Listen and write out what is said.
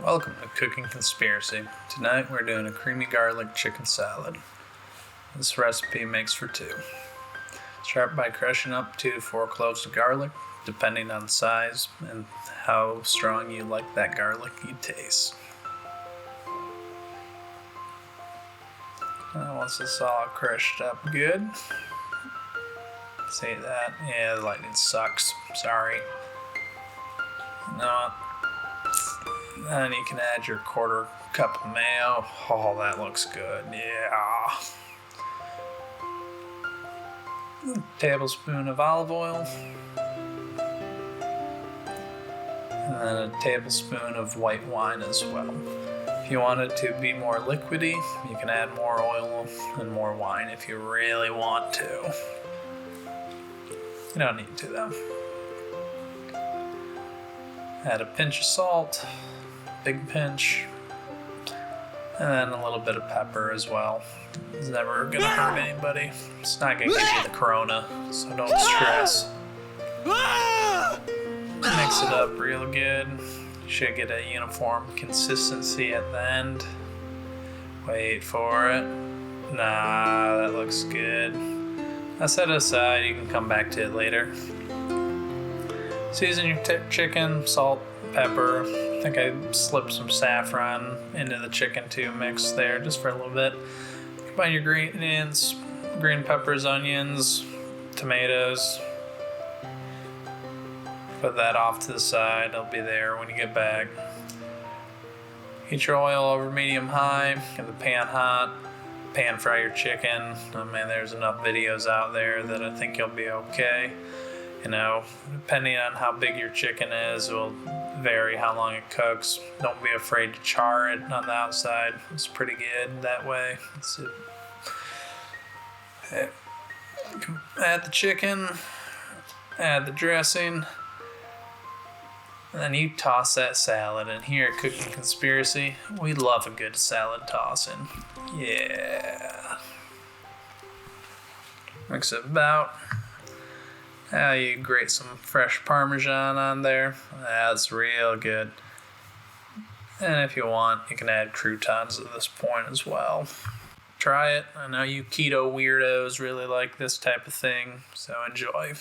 Welcome to Cooking Conspiracy. Tonight we're doing a creamy garlic chicken salad. This recipe makes for two. Start by crushing up 2 to 4 cloves of garlic, depending on the size and how strong you like that garlicky taste. Once it's all crushed up good, see that? Yeah, the lighting sucks. Sorry. No. Then you can add your 1/4 cup of mayo. Oh, that looks good. Yeah. A tablespoon of olive oil. And then a tablespoon of white wine as well. If you want it to be more liquidy, you can add more oil and more wine if you really want to. You don't need to though. Add a pinch of salt, big pinch, and then a little bit of pepper as well. It's never gonna hurt anybody. It's not gonna give you the corona, so don't stress. Mix it up real good. You should get a uniform consistency at the end. Wait for it. Nah, that looks good. I'll set it aside, you can come back to it later. Season your chicken, salt, pepper. I think I slipped some saffron into the chicken too, mixed there just for a little bit. Combine your ingredients, green peppers, onions, tomatoes. Put that off to the side, it'll be there when you get back. Heat your oil over medium-high, get the pan hot, pan fry your chicken. I mean, there's enough videos out there that I think you'll be okay. You know, depending on how big your chicken is, will vary how long it cooks. Don't be afraid to char it on the outside. It's pretty good that way. Add the chicken, add the dressing, and then you toss that salad. And here at Cooking Conspiracy, we love a good salad tossing. Yeah. Mix it about. You grate some fresh Parmesan on there. That's real good. And if you want, you can add croutons at this point as well. Try it. I know you keto weirdos really like this type of thing, so enjoy.